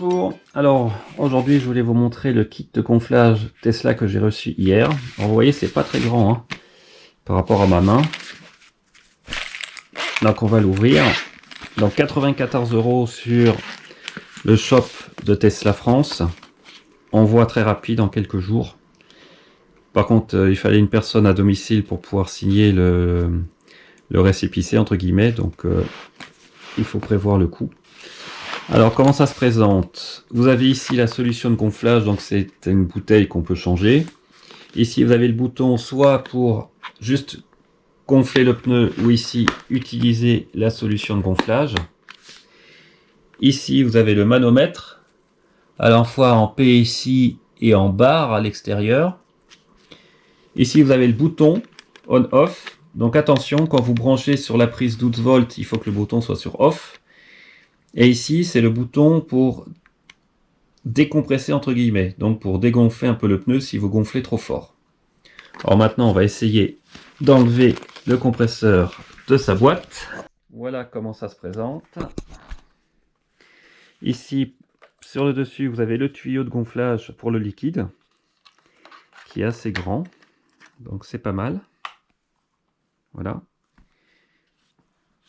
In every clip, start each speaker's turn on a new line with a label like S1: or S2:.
S1: Bonjour, alors aujourd'hui je voulais vous montrer le kit de gonflage Tesla que j'ai reçu hier. Alors, vous voyez, c'est pas très grand hein, par rapport à ma main. Donc on va l'ouvrir. Donc 94 € sur le shop de Tesla France. Envoi très rapide en quelques jours. Par contre il fallait une personne à domicile pour pouvoir signer le récépissé entre guillemets, donc il faut prévoir le coût. Alors comment ça se présente? Vous avez ici la solution de gonflage, donc c'est une bouteille qu'on peut changer. Ici vous avez le bouton soit pour juste gonfler le pneu, ou ici utiliser la solution de gonflage. Ici vous avez le manomètre, à la fois en PSI et en bar à l'extérieur. Ici vous avez le bouton on-off, donc attention, quand vous branchez sur la prise 12 volts, il faut que le bouton soit sur off. Et ici c'est le bouton pour décompresser entre guillemets, donc pour dégonfler un peu le pneu si vous gonflez trop fort. Alors maintenant on va essayer d'enlever le compresseur de sa boîte. Voilà comment ça se présente. Ici sur le dessus vous avez le tuyau de gonflage pour le liquide qui est assez grand, donc c'est pas mal. Voilà.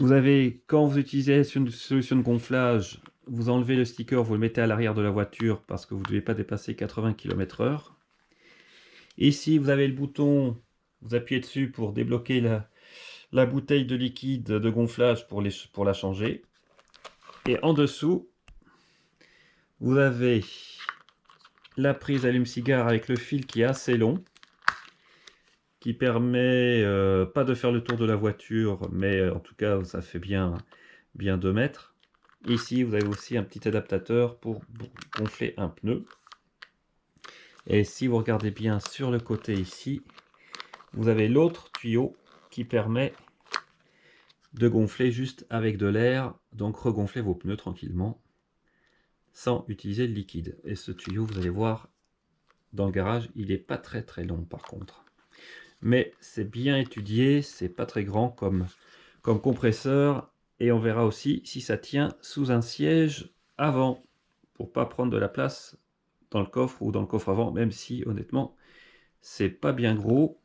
S1: Vous avez, quand vous utilisez une solution de gonflage, vous enlevez le sticker, vous le mettez à l'arrière de la voiture parce que vous ne devez pas dépasser 80 km/h. Ici, vous avez le bouton, vous appuyez dessus pour débloquer la bouteille de liquide de gonflage pour la changer. Et en dessous, vous avez la prise allume-cigare avec le fil qui est assez long, qui permet pas de faire le tour de la voiture, mais en tout cas, ça fait bien 2 mètres. Ici, vous avez aussi un petit adaptateur pour gonfler un pneu. Et si vous regardez bien sur le côté ici, vous avez l'autre tuyau qui permet de gonfler juste avec de l'air, donc regonfler vos pneus tranquillement sans utiliser le liquide. Et ce tuyau, vous allez voir dans le garage, il n'est pas très long par contre. Mais c'est bien étudié, c'est pas très grand comme compresseur, et on verra aussi si ça tient sous un siège avant pour pas prendre de la place dans le coffre ou dans le coffre avant, même si honnêtement c'est pas bien gros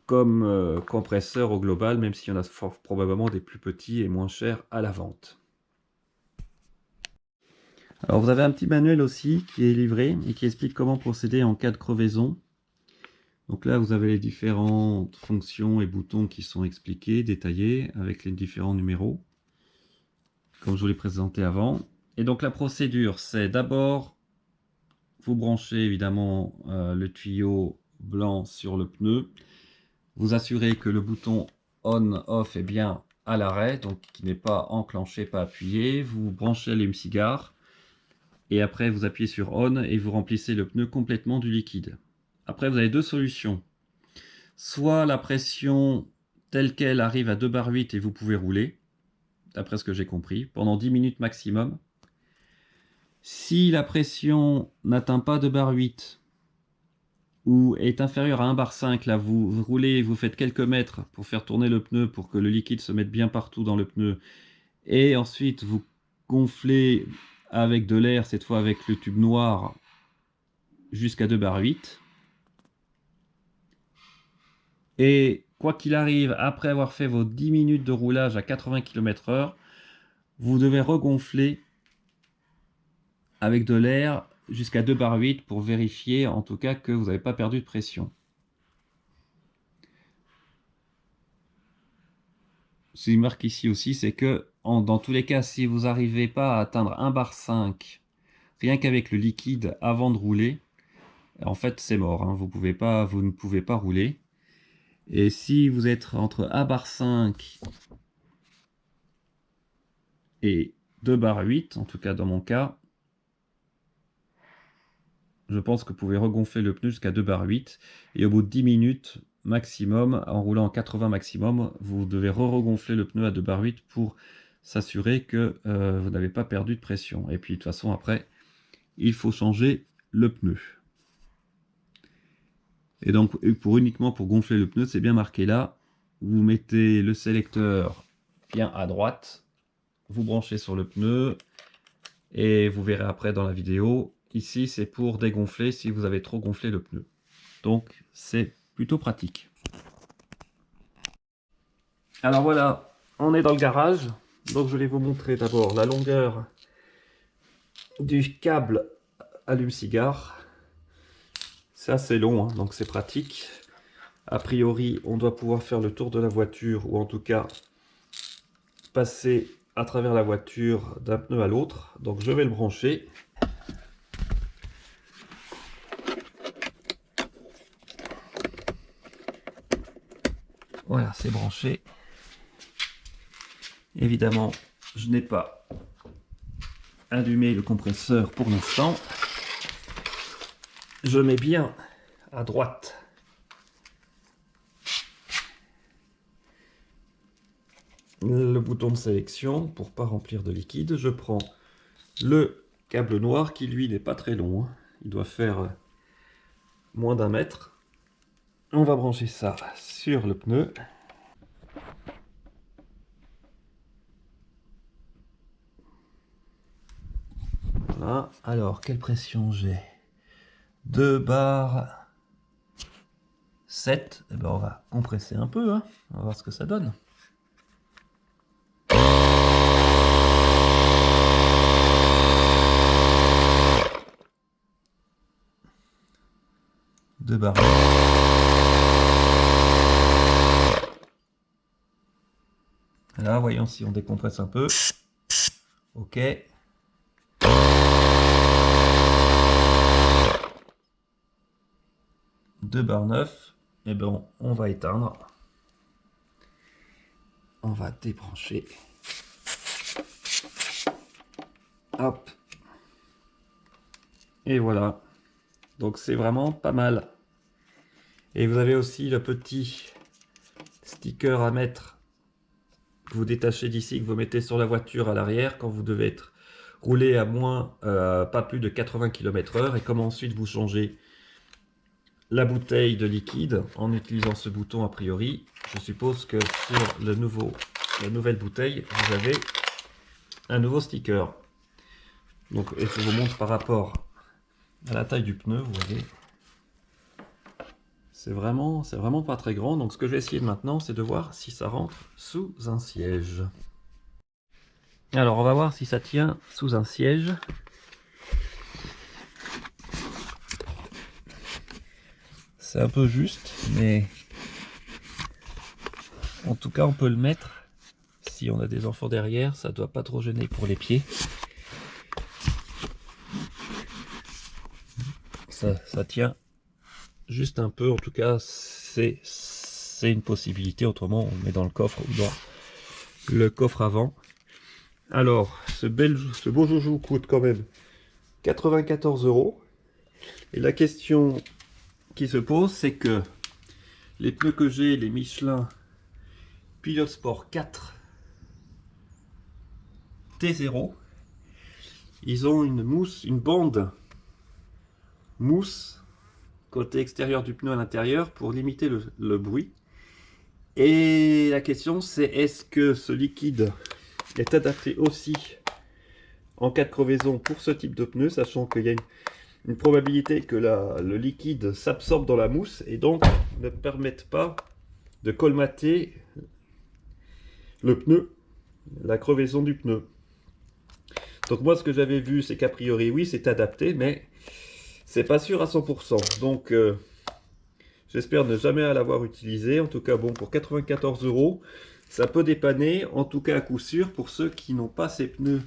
S1: comme compresseur au global, même s'il y en a fort probablement des plus petits et moins chers à la vente. Alors vous avez un petit manuel aussi qui est livré et qui explique comment procéder en cas de crevaison. Donc là vous avez les différentes fonctions et boutons qui sont expliqués, détaillés, avec les différents numéros, comme je vous l'ai présenté avant. Et donc la procédure, c'est d'abord vous branchez évidemment le tuyau blanc sur le pneu. Vous assurez que le bouton on-off est bien à l'arrêt, donc qui n'est pas enclenché, pas appuyé. Vous branchez l'allume-cigare et après vous appuyez sur on et vous remplissez le pneu complètement du liquide. Après vous avez deux solutions. Soit la pression telle qu'elle arrive à 2 bar 8 et vous pouvez rouler, d'après ce que j'ai compris, pendant 10 minutes maximum. Si la pression n'atteint pas 2 bar 8, ou est inférieur à 1 bar 5, là vous roulez, vous faites quelques mètres pour faire tourner le pneu pour que le liquide se mette bien partout dans le pneu, et ensuite vous gonflez avec de l'air, cette fois avec le tube noir, jusqu'à 2 bar 8. Et quoi qu'il arrive, après avoir fait vos 10 minutes de roulage à 80 km/h, vous devez regonfler avec de l'air jusqu'à 2 bar 8 pour vérifier en tout cas que vous n'avez pas perdu de pression. Ce qui marque ici aussi, c'est que dans tous les cas, si vous n'arrivez pas à atteindre 1 bar 5, rien qu'avec le liquide avant de rouler, en fait c'est mort, hein, vous ne pouvez pas rouler. Et si vous êtes entre 1 bar 5 et 2 bar 8, en tout cas dans mon cas, je pense que vous pouvez regonfler le pneu jusqu'à 2 bar 8, et au bout de 10 minutes maximum, en roulant en 80 maximum, vous devez regonfler le pneu à 2 bar 8 pour s'assurer que vous n'avez pas perdu de pression. Et puis de toute façon après, il faut changer le pneu. Et donc uniquement pour gonfler le pneu, c'est bien marqué là, vous mettez le sélecteur bien à droite, vous branchez sur le pneu et vous verrez après dans la vidéo. Ici, c'est pour dégonfler si vous avez trop gonflé le pneu. Donc, c'est plutôt pratique. Alors voilà, on est dans le garage. Donc, je vais vous montrer d'abord la longueur du câble allume-cigare. C'est assez long, hein, donc c'est pratique. A priori, on doit pouvoir faire le tour de la voiture, ou en tout cas passer à travers la voiture d'un pneu à l'autre. Donc je vais le brancher. Voilà, c'est branché. Évidemment, je n'ai pas allumé le compresseur pour l'instant. Je mets bien à droite le bouton de sélection pour pas remplir de liquide. Je prends le câble noir qui lui n'est pas très long, hein. Il doit faire moins d'1 mètre. On va brancher ça sur le pneu. Voilà. Alors, quelle pression j'ai? 2 bars 7. Eh ben, on va compresser un peu, hein. On va voir ce que ça donne. Deux barres. Là, voyons si on décompresse un peu. Ok. 2 barres 9. Et ben, on va éteindre. On va débrancher. Hop. Et voilà. Donc c'est vraiment pas mal. Et vous avez aussi le petit sticker à mettre, que vous détachez d'ici, que vous mettez sur la voiture à l'arrière quand vous devez être roulé à moins, pas plus de 80 km/h. Et comment ensuite vous changez la bouteille de liquide en utilisant ce bouton a priori. Je suppose que sur la nouvelle bouteille, vous avez un nouveau sticker. Donc, et je vous montre par rapport à la taille du pneu, vous voyez. C'est vraiment pas très grand. Donc ce que je vais essayer maintenant, c'est de voir si ça rentre sous un siège. Alors on va voir si ça tient sous un siège. C'est un peu juste, mais en tout cas on peut le mettre. Si on a des enfants derrière, ça doit pas trop gêner pour les pieds. Ça tient juste un peu, en tout cas c'est une possibilité. Autrement on le met dans le coffre ou dans le coffre avant. Alors ce beau joujou coûte quand même 94 €. Et la question qui se pose, c'est que les pneus que j'ai, les Michelin Pilot Sport 4 T0, ils ont une bande mousse côté extérieur du pneu à l'intérieur pour limiter le bruit. Et la question c'est, est-ce que ce liquide est adapté aussi en cas de crevaison pour ce type de pneu, sachant qu'il y a une probabilité que le liquide s'absorbe dans la mousse et donc ne permette pas de colmater le pneu, la crevaison du pneu. Donc moi ce que j'avais vu, c'est qu'a priori oui c'est adapté, mais c'est pas sûr à 100%. Donc j'espère ne jamais l'avoir utilisé. En tout cas bon, pour 94 €, ça peut dépanner, en tout cas à coup sûr pour ceux qui n'ont pas ces pneus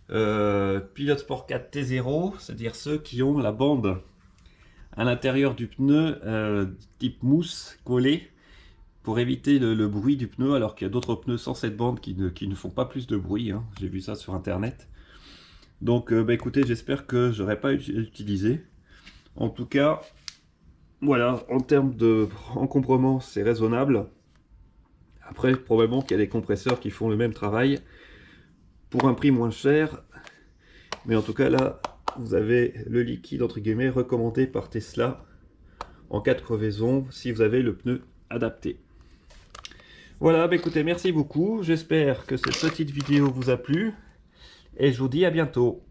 S1: Pilot Sport 4 T0, c'est-à-dire ceux qui ont la bande à l'intérieur du pneu type mousse collée pour éviter le bruit du pneu, alors qu'il y a d'autres pneus sans cette bande qui ne font pas plus de bruit, hein. J'ai vu ça sur internet. Donc bah, écoutez, j'espère que j'aurais pas utilisé. En tout cas, voilà, en termes d'encombrement, c'est raisonnable. Après, probablement qu'il y a des compresseurs qui font le même travail pour un prix moins cher. Mais en tout cas, là, vous avez le liquide, entre guillemets, recommandé par Tesla en cas de crevaison, si vous avez le pneu adapté. Voilà, bah écoutez, merci beaucoup. J'espère que cette petite vidéo vous a plu et je vous dis à bientôt.